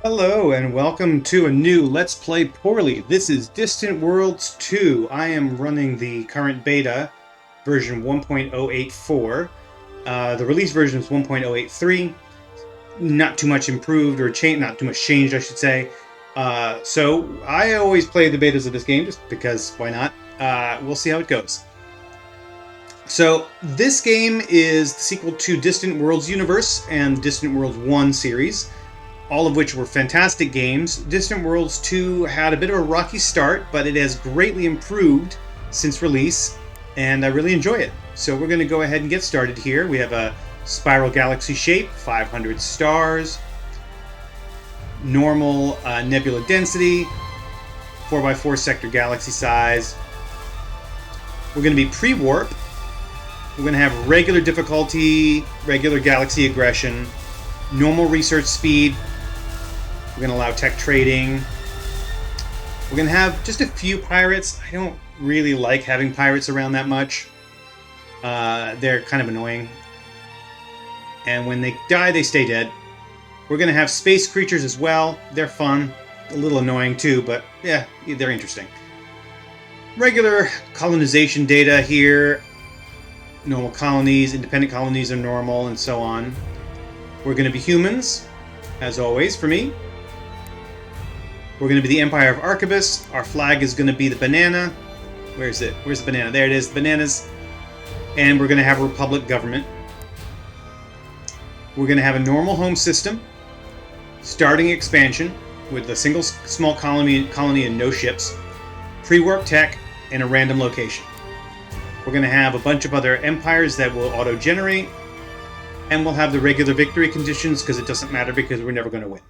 Hello and welcome to a new Let's Play Poorly. This is Distant Worlds 2. I am running the current beta, version 1.084. The release version is 1.083. Not too much improved or changed, not too much changed, I should say. So I always play the betas of this game just because why not? We'll see how it goes. So this game is the sequel to Distant Worlds Universe and Distant Worlds 1 series, all of which were fantastic games. Distant Worlds 2 had a bit of a rocky start, but it has greatly improved since release, and I really enjoy it. So we're going to go ahead and get started here. We have a spiral galaxy shape, 500 stars, normal nebula density, 4x4 sector galaxy size. We're going to be pre-warp. We're going to have regular difficulty, regular galaxy aggression, normal research speed. We're going to allow tech trading. We're going to have just a few pirates. I don't really like having pirates around that much. They're kind of annoying. And when they die, they stay dead. We're going to have space creatures as well. They're fun. A little annoying too, but yeah, they're interesting. Regular colonization data here. Normal colonies, independent colonies are normal, and so on. We're going to be humans, as always, for me. We're going to be the Empire of Arquebus. Our flag is going to be the banana. Where is it? Where's the banana? There it is, the bananas. And we're going to have a republic government. We're going to have a normal home system, starting expansion with a single small colony and no ships, pre-warp tech, and a random location. We're going to have a bunch of other empires that will auto-generate, and we'll have the regular victory conditions because it doesn't matter because we're never going to win.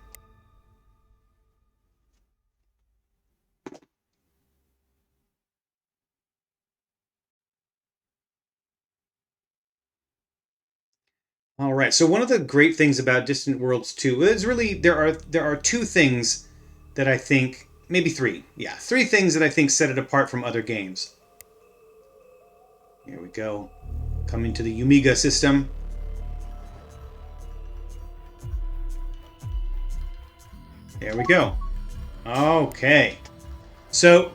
All right. So one of the great things about Distant Worlds 2 is really there are two things that I think, maybe three. Yeah, three things that I think set it apart from other games. Here we go. Coming to the Yumiga system. There we go. Okay. So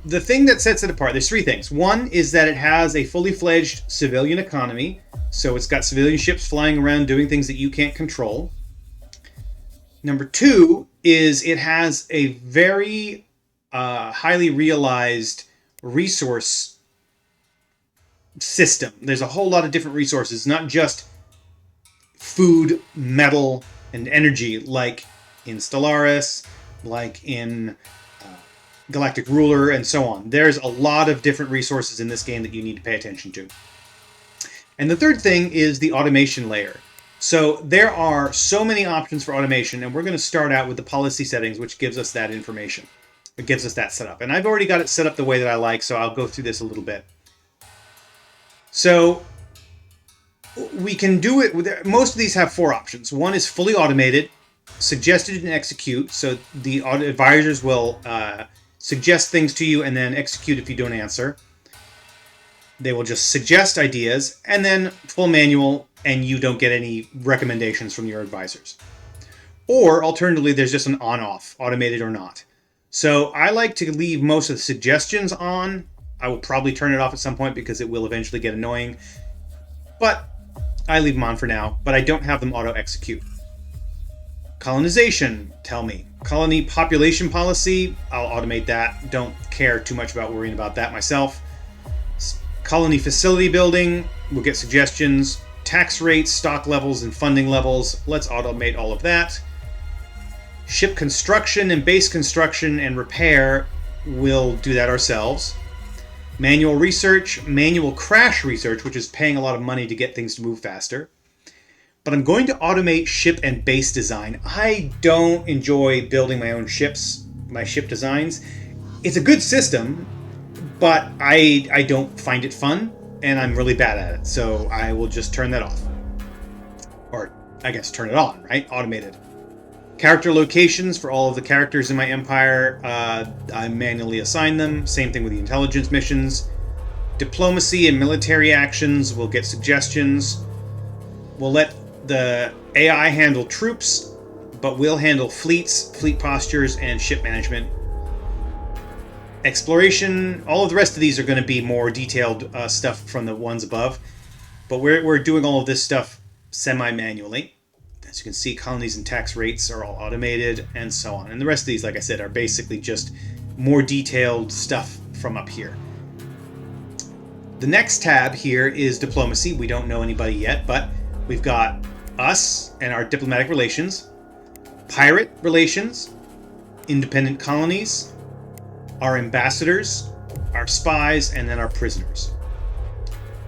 the thing that sets it apart, there's three things. One is that it has a fully fledged civilian economy. So it's got civilian ships flying around doing things that you can't control. Number two is it has a very highly realized resource system. There's a whole lot of different resources, not just food, metal, and energy like in Stellaris, like in Galactic Ruler, and so on. There's a lot of different resources in this game that you need to pay attention to. And the third thing is the automation layer. So there are so many options for automation, and we're going to start out with the policy settings, which gives us that information. It gives us that setup. And I've already got it set up the way that I like, so I'll go through this a little bit. So we can do it with, most of these have four options. One is fully automated, suggested and execute. So the advisors will suggest things to you and then execute if you don't answer. They will just suggest ideas, and then full manual, and you don't get any recommendations from your advisors. Or alternatively, there's just an on-off, automated or not. So I like to leave most of the suggestions on. I will probably turn it off at some point because it will eventually get annoying. But I leave them on for now, but I don't have them auto-execute. Colonization, tell me. Colony population policy, I'll automate that. Don't care too much about worrying about that myself. Colony facility building, we'll get suggestions. Tax rates, stock levels, and funding levels, let's automate all of that. Ship construction and base construction and repair, we'll do that ourselves. Manual research, manual crash research, which is paying a lot of money to get things to move faster. But I'm going to automate ship and base design. I don't enjoy building my own ships, my ship designs. It's a good system, but I don't find it fun, and I'm really bad at it, so I will just turn that off. Or, I guess, turn it on, right? Automated. Character locations for all of the characters in my empire, I manually assign them. Same thing with the intelligence missions. Diplomacy and military actions, we'll get suggestions. We'll let the AI handle troops, but we'll handle fleets, fleet postures, and ship management. Exploration, all of the rest of these are going to be more detailed stuff from the ones above, but we're doing all of this stuff semi-manually. As you can see, colonies and tax rates are all automated, and so on. And the rest of these, like I said, are basically just more detailed stuff from up here. The next tab here is diplomacy. We don't know anybody yet, but we've got us and our diplomatic relations, pirate relations, independent colonies, our ambassadors, our spies, and then our prisoners.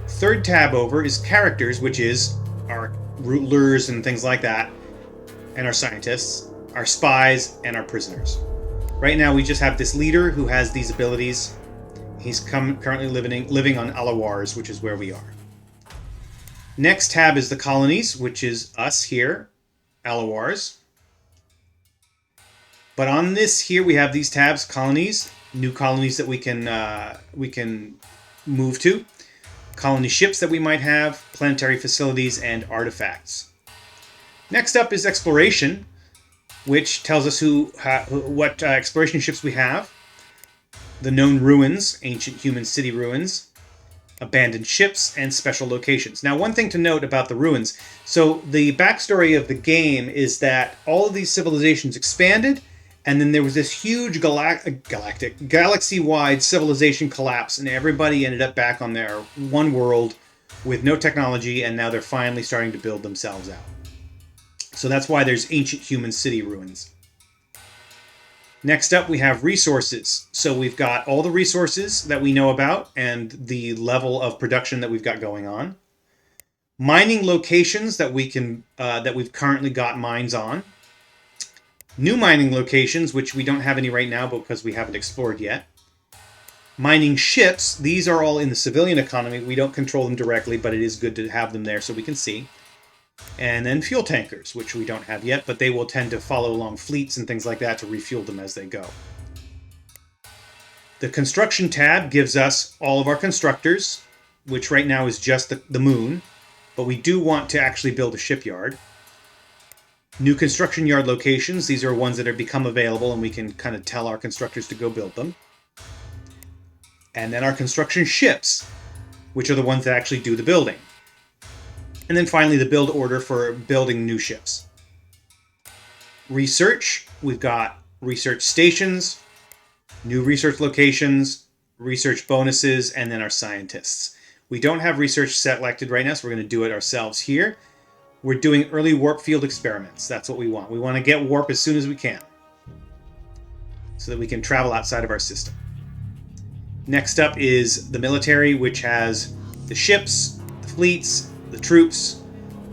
Third tab over is characters, which is our rulers and things like that, and our scientists, our spies, and our prisoners. Right now we just have this leader who has these abilities. He's currently living on Alawars, which is where we are. Next tab is the colonies, which is us here, Alawars. But on this here we have these tabs: colonies, new colonies that we can move to, colony ships that we might have, planetary facilities, and artifacts. Next up is exploration, which tells us what exploration ships we have, the known ruins, ancient human city ruins, abandoned ships, and special locations. Now, one thing to note about the ruins, so the backstory of the game is that all of these civilizations expanded, and then there was this huge galaxy-wide civilization collapse, and everybody ended up back on their one world with no technology, and now they're finally starting to build themselves out. So that's why there's ancient human city ruins. Next up, we have resources. So we've got all the resources that we know about and the level of production that we've got going on. Mining locations that we've currently got mines on. New mining locations, which we don't have any right now because we haven't explored yet. Mining ships, these are all in the civilian economy. We don't control them directly, but it is good to have them there so we can see. And then fuel tankers, which we don't have yet, but they will tend to follow along fleets and things like that to refuel them as they go. The construction tab gives us all of our constructors, which right now is just the moon, but we do want to actually build a shipyard. New construction yard locations, these are ones that have become available and we can kind of tell our constructors to go build them. And then our construction ships, which are the ones that actually do the building. And then finally, the build order for building new ships. Research, we've got research stations, new research locations, research bonuses, and then our scientists. We don't have research selected right now, so we're going to do it ourselves here. We're doing early warp field experiments. That's what we want. We want to get warp as soon as we can, so that we can travel outside of our system. Next up is the military, which has the ships, the fleets, the troops,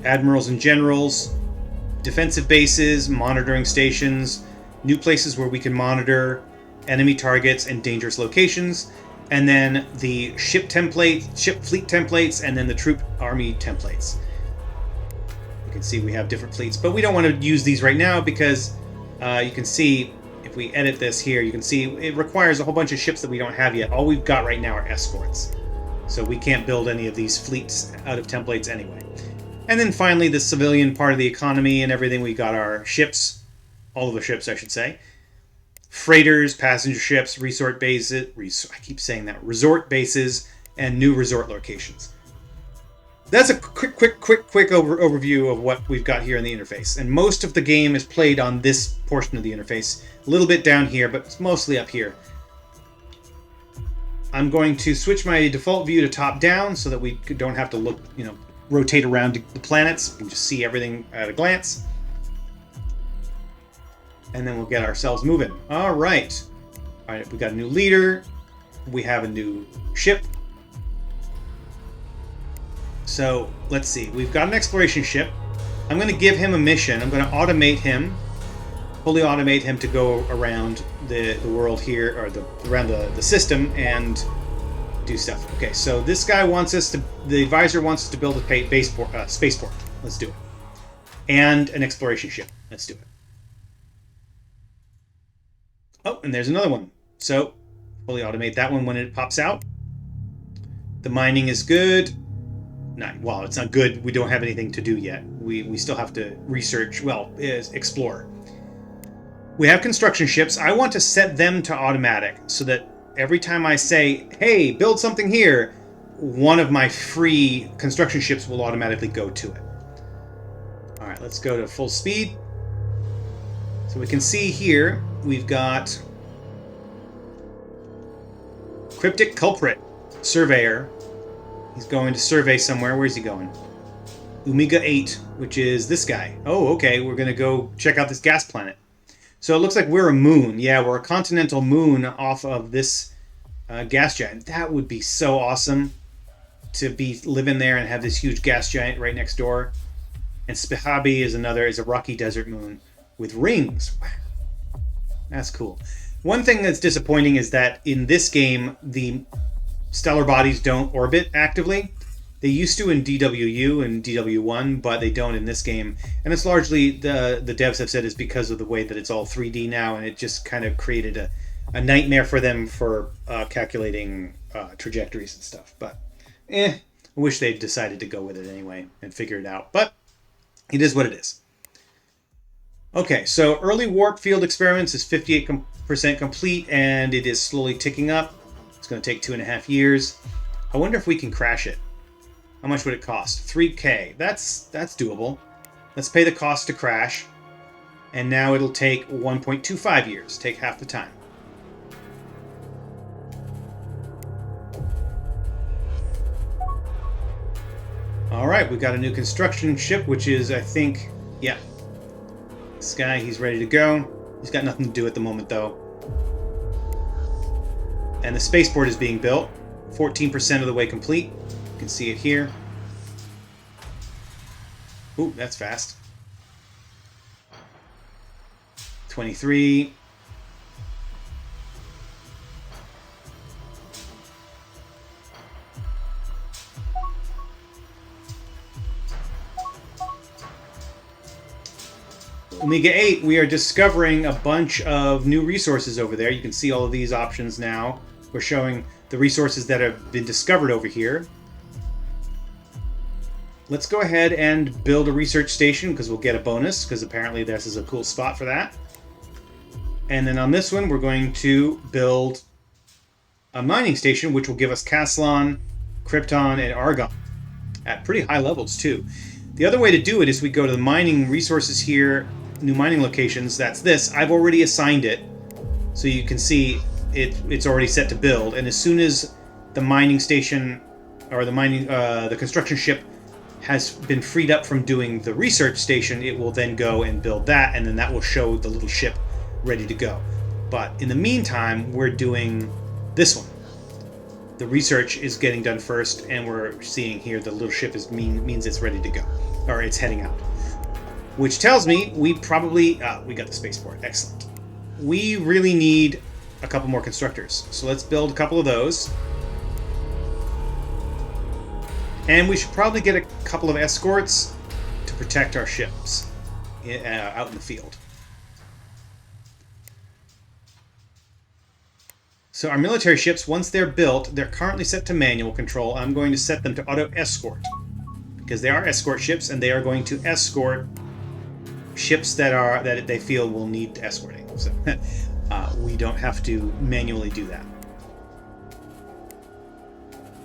admirals and generals, defensive bases, monitoring stations, new places where we can monitor enemy targets and dangerous locations, and then the ship fleet templates, and then the troop army templates. You can see we have different fleets, but we don't want to use these right now because you can see if we edit this here, you can see it requires a whole bunch of ships that we don't have yet. All we've got right now are escorts. So we can't build any of these fleets out of templates anyway. And then finally, the civilian part of the economy and everything. We got our ships, all of the ships, I should say. Freighters, passenger ships, resort bases, resort bases, and new resort locations. That's a quick overview of what we've got here in the interface. And most of the game is played on this portion of the interface. A little bit down here, but it's mostly up here. I'm going to switch my default view to top-down so that we don't have to look, rotate around the planets. We can just see everything at a glance. And then we'll get ourselves moving. All right. All right, we got a new leader. We have a new ship. So, let's see. We've got an exploration ship. I'm going to give him a mission. I'm going to automate him. Fully automate him to go around the world here, or around the system, and do stuff. Okay, so this guy wants us to, the advisor wants us to build a spaceport. Let's do it. And an exploration ship. Let's do it. Oh, and there's another one. So, fully automate that one when it pops out. The mining is good. Well, it's not good. We don't have anything to do yet. we still have to research, well, explore. We have construction ships. I want to set them to automatic so that every time I say, hey, build something here, one of my free construction ships will automatically go to it. All right, let's go to full speed. So we can see here, we've got Cryptic Culprit, Surveyor. He's going to survey somewhere. Where's he going? Omega 8, which is this guy. Oh, okay, we're going to go check out this gas planet. So it looks like we're a moon. Yeah, we're a continental moon off of this gas giant. That would be so awesome to be living there and have this huge gas giant right next door. And Spihabi is a rocky desert moon with rings. Wow. That's cool. One thing that's disappointing is that in this game, the stellar bodies don't orbit actively. They used to in DWU and DW1, but they don't in this game. And it's largely, the devs have said, is because of the way that it's all 3D now, and it just kind of created a nightmare for them for calculating trajectories and stuff. But, I wish they'd decided to go with it anyway and figure it out. But it is what it is. Okay, so early warp field experiments is 58% complete, and it is slowly ticking up. It's going to take 2.5 years. I wonder if we can crash it. How much would it cost? 3K. That's doable. Let's pay the cost to crash. And now it'll take 1.25 years. Take half the time. Alright, we got a new construction ship, which is, I think, yeah. This guy, he's ready to go. He's got nothing to do at the moment, though. And the spaceport is being built. 14% of the way complete. You can see it here. Ooh, that's fast. 23. Omega 8, we are discovering a bunch of new resources over there. You can see all of these options now. We're showing the resources that have been discovered over here. Let's go ahead and build a research station because we'll get a bonus, because apparently this is a cool spot for that. And then on this one, we're going to build a mining station, which will give us Caslon, Krypton, and Argon at pretty high levels, too. The other way to do it is we go to the mining resources here, new mining locations. That's this. I've already assigned it, so you can see it's already set to build. And as soon as the mining station or the construction ship has been freed up from doing the research station, it will then go and build that, and then that will show the little ship ready to go. But in the meantime, we're doing this one. The research is getting done first, and we're seeing here the little ship means it's ready to go, or it's heading out. Which tells me we probably we got the spaceport. Excellent. We really need a couple more constructors, so let's build a couple of those. And we should probably get a couple of escorts to protect our ships out in the field. So our military ships, once they're built, they're currently set to manual control. I'm going to set them to auto escort, because they are escort ships, and they are going to escort ships that they feel will need escorting. So we don't have to manually do that.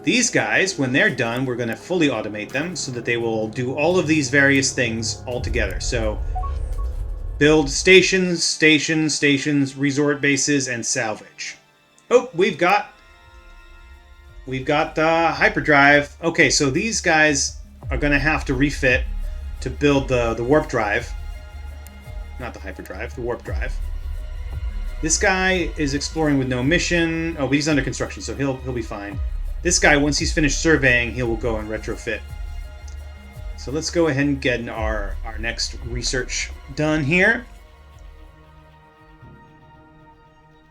These guys, when they're done, we're going to fully automate them so that they will do all of these various things all together. So build stations, resort bases, and salvage. Oh, we've got hyperdrive. Okay, so these guys are going to have to refit to build the warp drive. Not the hyperdrive, the warp drive. This guy is exploring with no mission. Oh, but he's under construction, so he'll be fine. This guy, once he's finished surveying, he will go and retrofit. So let's go ahead and get our next research done here.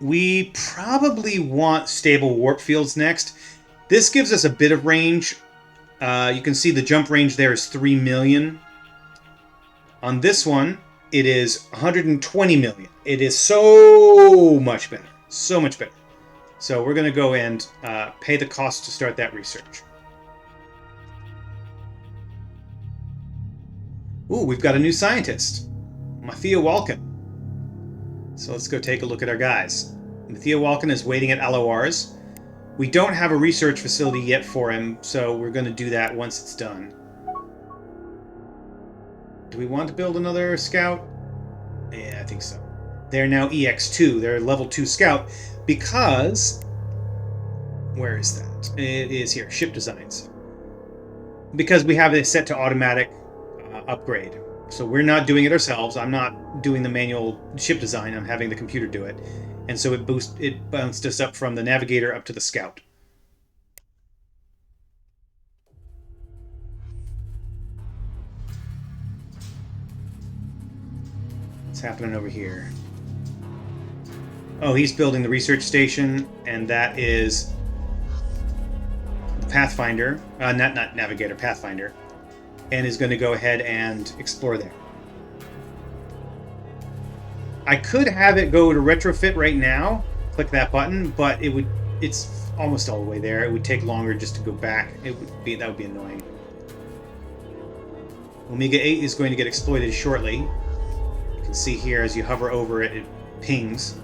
We probably want stable warp fields next. This gives us a bit of range. You can see the jump range there is 3 million. On this one, it is 120 million. It is so much better. So much better. So we're going to go and pay the cost to start that research. Ooh, we've got a new scientist, Mathia Walken. So let's go take a look at our guys. Mathia Walken is waiting at LORs. We don't have a research facility yet for him, so we're going to do that once it's done. Do we want to build another scout? Yeah, I think so. They're now EX2. They're level 2 scout because... Where is that? It is here. Ship designs. Because we have it set to automatic upgrade. So we're not doing it ourselves. I'm not doing the manual ship design. I'm having the computer do it. And so it bounced us up from the navigator up to the scout. What's happening over here? Oh, he's building the research station, and that is the Pathfinder, not Navigator, Pathfinder, and is going to go ahead and explore there. I could have it go to retrofit right now, click that button, but it's almost all the way there. It would take longer just to go back. That would be annoying. Omega 8 is going to get exploited shortly. You can see here as you hover over it, it pings.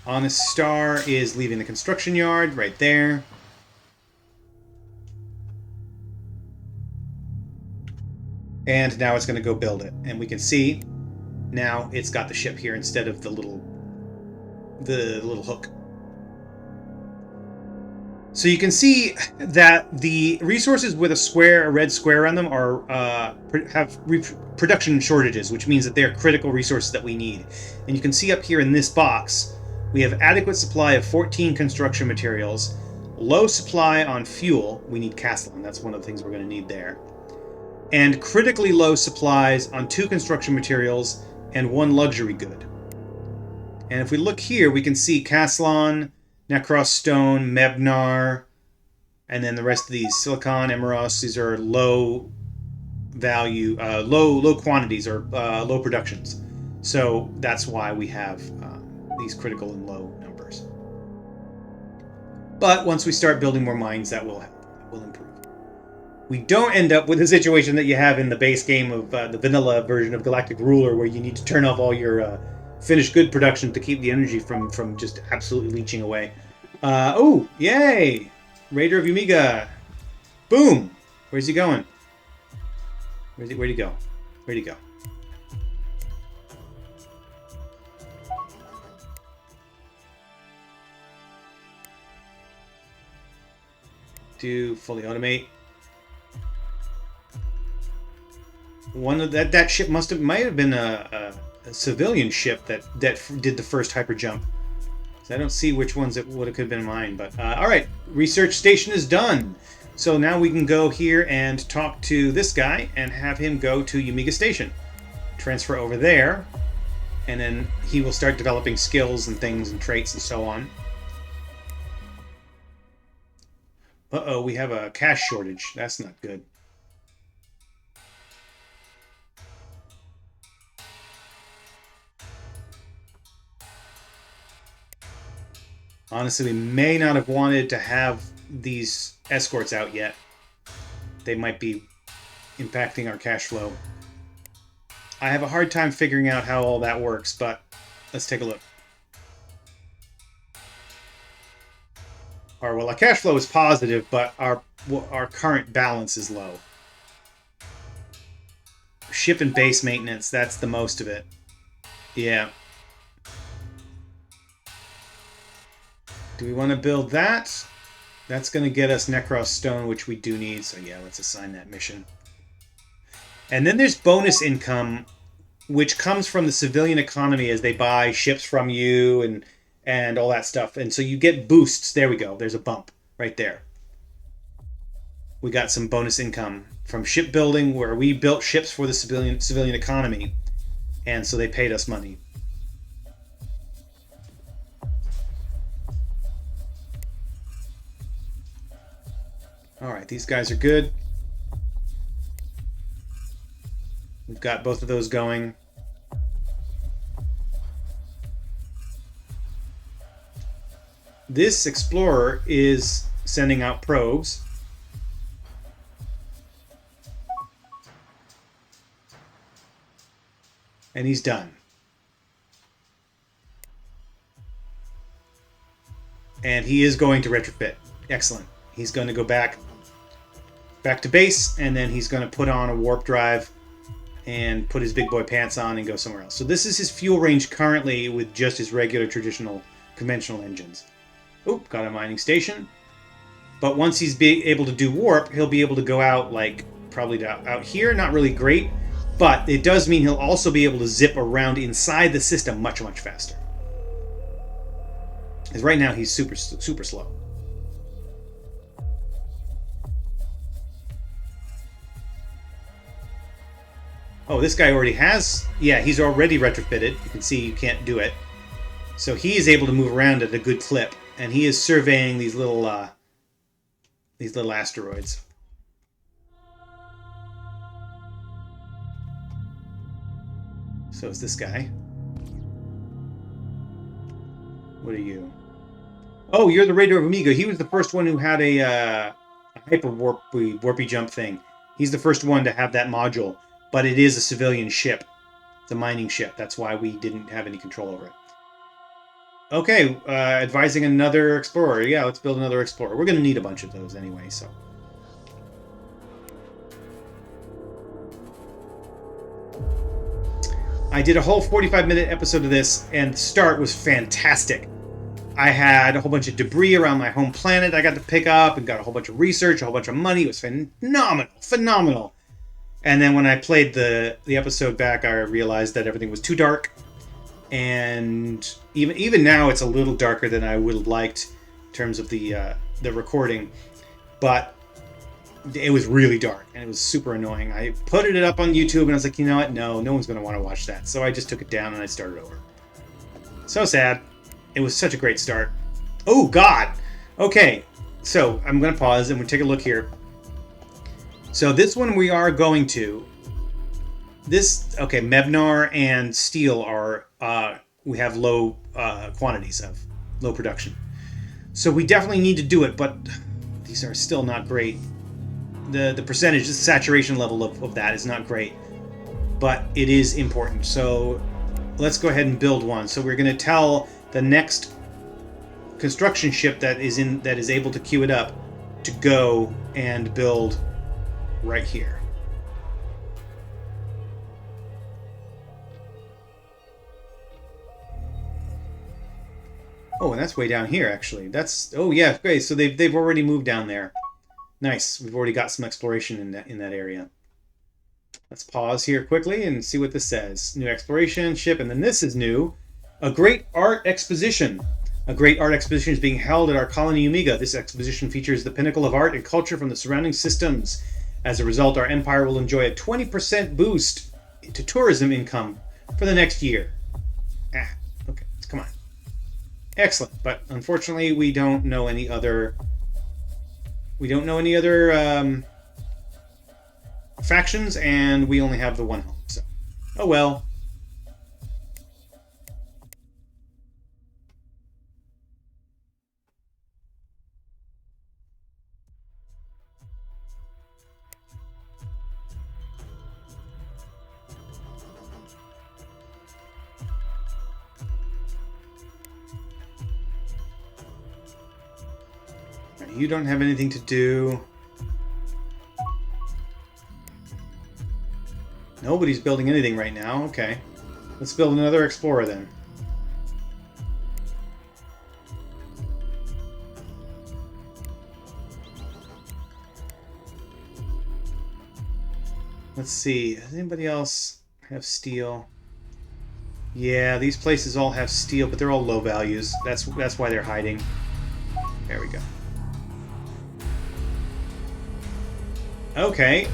Honest Star is leaving the construction yard right there. And now it's going to go build it. And we can see now it's got the ship here instead of the little hook. So you can see that the resources with a red square on them have production shortages, which means that they're critical resources that we need. And you can see up here in this box, we have adequate supply of 14 construction materials, low supply on fuel. We need Castellan. That's one of the things we're going to need there. And critically low supplies on 2 construction materials and 1 luxury good. And if we look here, we can see Castellan, Necros Stone, Mebnar, and then the rest of these. Silicon, Emeros, these are low value, low quantities or low productions. So that's why we have these critical and low numbers. But once we start building more mines, that will help. That will improve. We don't end up with a situation that you have in the base game of the vanilla version of Galactic Ruler, where you need to turn off all your finished good production to keep the energy from just absolutely leaching away. Oh, yay! Raider of Omega. Boom! Where's he going? Where'd he go? Where'd he go? Do fully automate. One of that ship might have been a civilian ship that did the first hyper jump. So I don't see which ones it could have been mine, but all right, research station is done. So now we can go here and talk to this guy and have him go to Omega Station, transfer over there, and then he will start developing skills and things and traits and so on. Uh-oh, we have a cash shortage. That's not good. Honestly, we may not have wanted to have these escorts out yet. They might be impacting our cash flow. I have a hard time figuring out how all that works, but let's take a look. Our cash flow is positive, but our current balance is low. Ship and base maintenance, that's the most of it. Yeah. Do we want to build that? That's going to get us Necros Stone, which we do need, so yeah, let's assign that mission. And then there's bonus income, which comes from the civilian economy as they buy ships from you and all that stuff. And so you get boosts. There we go. There's a bump right there. We got some bonus income from shipbuilding where we built ships for the civilian economy. And so they paid us money. All right, these guys are good. We've got both of those going. This explorer is sending out probes. And he's done. And he is going to retrofit. Excellent. He's going to go back to base, and then he's going to put on a warp drive and put his big boy pants on and go somewhere else. So this is his fuel range currently with just his regular, traditional, conventional engines. Oop, got a mining station. But once he's able to do warp, he'll be able to go out, like, probably out here. Not really great, but it does mean he'll also be able to zip around inside the system much, much faster. Because right now he's super, super slow. Oh, this guy already has... Yeah, he's already retrofitted. You can see you can't do it. So he is able to move around at a good clip. And he is surveying these little asteroids. So is this guy. What are you? Oh, you're the Raider of Amigo. He was the first one who had a hyper warpy jump thing. He's the first one to have that module. But it is a civilian ship. It's a mining ship. That's why we didn't have any control over it. Okay, advising another explorer. Yeah, let's build another explorer. We're going to need a bunch of those anyway, so... I did a whole 45-minute episode of this, and the start was fantastic. I had a whole bunch of debris around my home planet I got to pick up, and got a whole bunch of research, a whole bunch of money. It was phenomenal. And then when I played the episode back, I realized that everything was too dark. And even now, it's a little darker than I would have liked in terms of the recording. But it was really dark, and it was super annoying. I put it up on YouTube, and I was like, you know what? No one's going to want to watch that. So I just took it down, and I started over. So sad. It was such a great start. Oh, God! Okay, so I'm going to pause, and we'll take a look here. So this one we are going to... Okay, Mebnar and steel are... we have low quantities of low production. So we definitely need to do it, but these are still not great. The percentage, the saturation level of that is not great. But it is important. So let's go ahead and build one. So we're going to tell the next construction ship that is able to queue it up to go and build right here. Oh, and that's way down here, actually. Oh yeah, great. So they've already moved down there. Nice. We've already got some exploration in that area. Let's pause here quickly and see what this says. New exploration ship, and then this is new. A great art exposition. A great art exposition is being held at our colony Omega. This exposition features the pinnacle of art and culture from the surrounding systems. As a result, our empire will enjoy a 20% boost to tourism income for the next year. Okay, come on. Excellent, but unfortunately, we don't know any other. Factions, and we only have the one home. So, oh well. You don't have anything to do. Nobody's building anything right now. Okay. Let's build another explorer then. Let's see. Does anybody else have steel? Yeah, these places all have steel, but they're all low values. That's why they're hiding. There we go. Okay,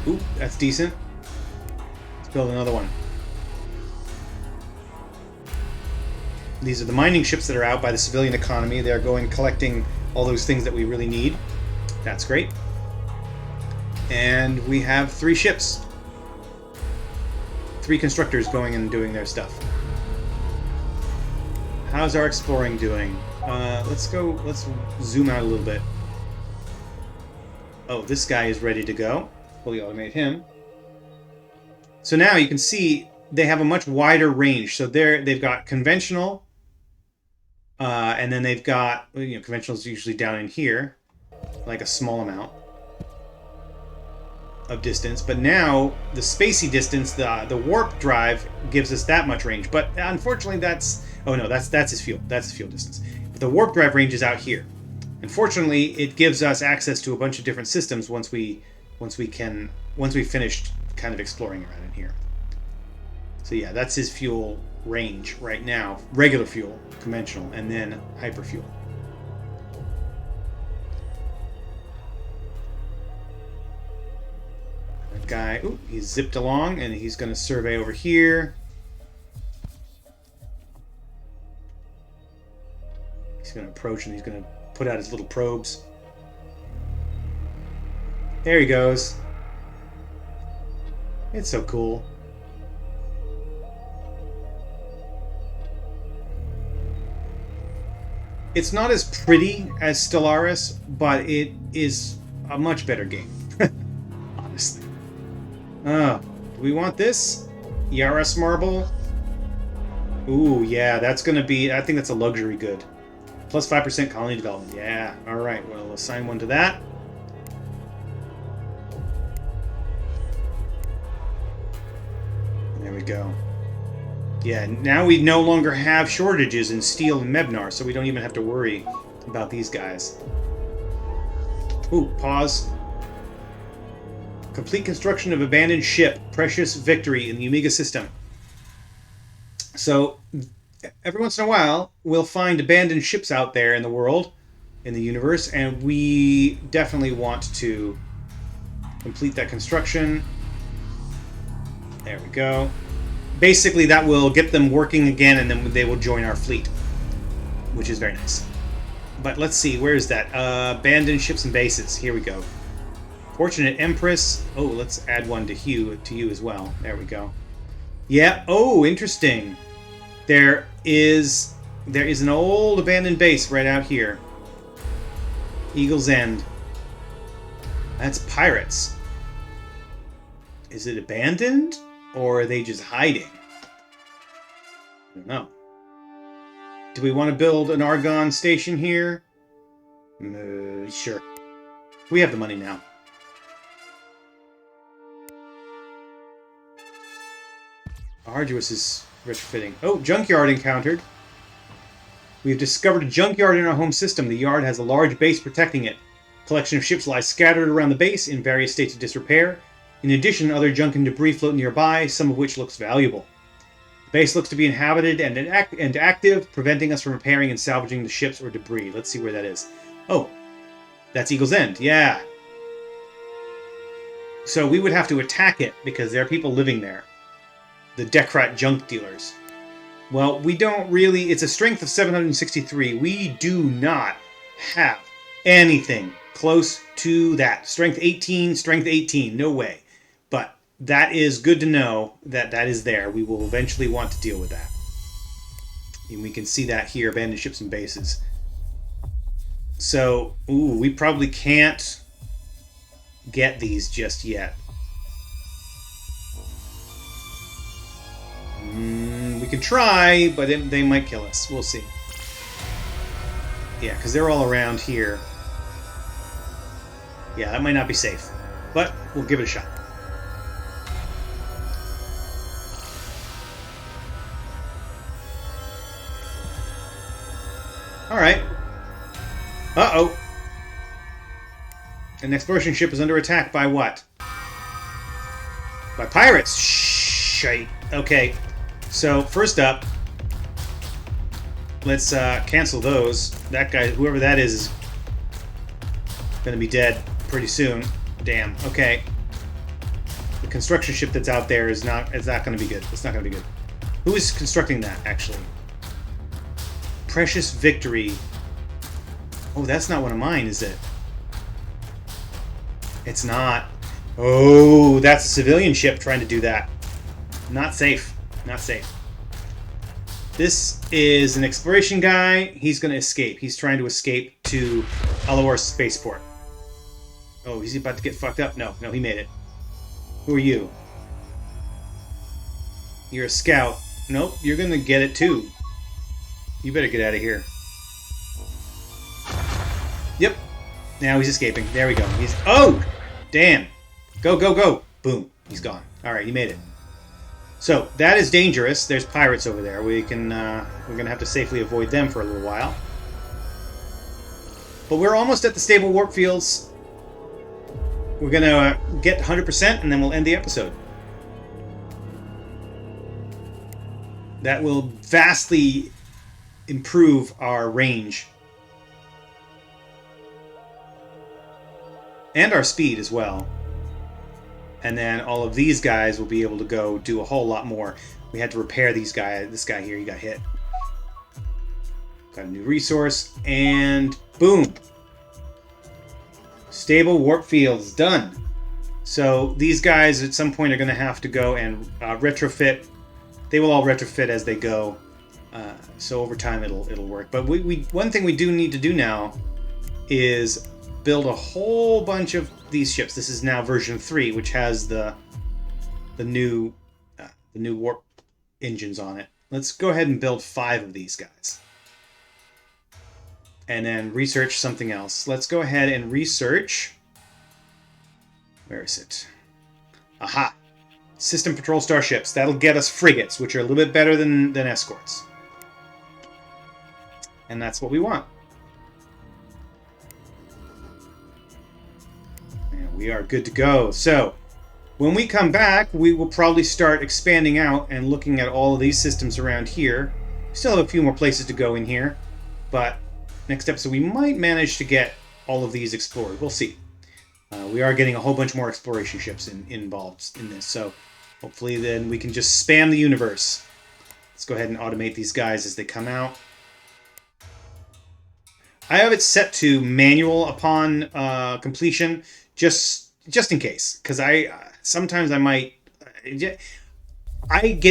ooh, that's decent. Let's build another one. These are the mining ships that are out by the civilian economy. They're going collecting all those things that we really need. That's great. And we have 3 ships. 3 constructors going and doing their stuff. How's our exploring doing? Let's go. Let's zoom out a little bit. Oh, this guy is ready to go. Fully automate him. So now you can see they have a much wider range. So they've got conventional, and then they've got, you know, conventional is usually down in here, like a small amount of distance. But now the spacey distance, the warp drive gives us that much range. But unfortunately, that's his fuel. That's his fuel distance. But the warp drive range is out here. Unfortunately, it gives us access to a bunch of different systems once we've finished kind of exploring around in here. So yeah, that's his fuel range right now. Regular fuel, conventional, and then hyperfuel. That guy, ooh, he's zipped along and he's going to survey over here. He's going to approach and he's going to put out his little probes. There he goes. It's so cool. It's not as pretty as Stellaris, but it is a much better game. Honestly. Oh, do we want this? Yaris marble? Ooh, yeah, that's gonna be, I think that's a luxury good. Plus 5% colony development. Yeah, alright, well, assign one to that. There we go. Yeah, now we no longer have shortages in steel and Mebnar, so we don't even have to worry about these guys. Ooh, pause. Complete construction of abandoned ship. Precious victory in the Omega system. So, every once in a while, we'll find abandoned ships out there in the world, in the universe, and we definitely want to complete that construction. There we go. Basically, that will get them working again, and then they will join our fleet, which is very nice. But let's see, where is that? Abandoned ships and bases. Here we go. Fortunate Empress. Oh, let's add one to you as well. There we go. Yeah. Oh, interesting. There is an old abandoned base right out here. Eagle's End. That's pirates. Is it abandoned? Or are they just hiding? I don't know. Do we want to build an Argon station here? Sure. We have the money now. Arduous is retrofitting. Oh, junkyard encountered. We've discovered a junkyard in our home system. The yard has a large base protecting it. A collection of ships lies scattered around the base in various states of disrepair. In addition, other junk and debris float nearby, some of which looks valuable. The base looks to be inhabited and active, preventing us from repairing and salvaging the ships or debris. Let's see where that is. Oh, that's Eagle's End. Yeah. So we would have to attack it because there are people living there. The Dekrat junk dealers. Well, we don't really... It's a strength of 763. We do not have anything close to that. Strength 18, strength 18. No way. But that is good to know that that is there. We will eventually want to deal with that. And we can see that here, abandoned ships and bases. So, ooh, we probably can't get these just yet. We can try, but they might kill us. We'll see. Yeah, because they're all around here. Yeah, that might not be safe. But we'll give it a shot. Alright. Uh-oh. An exploration ship is under attack by what? By pirates. Shite. Okay. So, first up, let's cancel those. That guy, whoever that is going to be dead pretty soon. Damn. Okay. The construction ship that's out there is not going to be good. It's not going to be good. Who is constructing that, actually? Precious Victory. Oh, that's not one of mine, is it? It's not. Oh, that's a civilian ship trying to do that. Not safe. Not safe. This is an exploration guy. He's going to escape. He's trying to escape to Alor spaceport. Oh, is he about to get fucked up? No, he made it. Who are you? You're a scout. Nope, you're going to get it too. You better get out of here. Yep. Now he's escaping. There we go. He's... Oh! Damn. Go, go, go. Boom. He's gone. Alright, you made it. So, that is dangerous. There's pirates over there. We're going to have to safely avoid them for a little while. But we're almost at the stable warp fields. We're going to get 100% and then we'll end the episode. That will vastly improve our range. And our speed as well. And then all of these guys will be able to go do a whole lot more. We had to repair these guys. This guy here, he got hit. Got a new resource. And boom. Stable warp fields done. So these guys at some point are going to have to go and retrofit. They will all retrofit as they go. So over time it'll work. But one thing we do need to do now is build a whole bunch of these ships. This is now version 3, which has the new warp engines on it. Let's go ahead and build 5 of these guys. And then research something else. Let's go ahead and research... Where is it? Aha! System patrol starships. That'll get us frigates, which are a little bit better than escorts. And that's what we want. And we are good to go. So, when we come back, we will probably start expanding out and looking at all of these systems around here. Still have a few more places to go in here, but next episode we might manage to get all of these explored. We'll see. We are getting a whole bunch more exploration ships involved in this, so hopefully then we can just spam the universe. Let's go ahead and automate these guys as they come out. I have it set to manual upon completion, just in case, because sometimes I get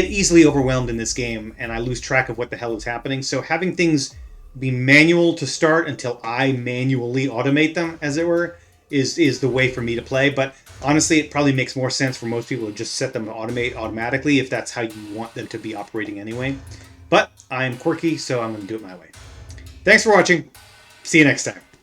easily overwhelmed in this game and I lose track of what the hell is happening. So having things be manual to start until I manually automate them, as it were, is the way for me to play. But honestly, it probably makes more sense for most people to just set them to automate automatically if that's how you want them to be operating anyway. But I'm quirky, so I'm going to do it my way. Thanks for watching. See you next time.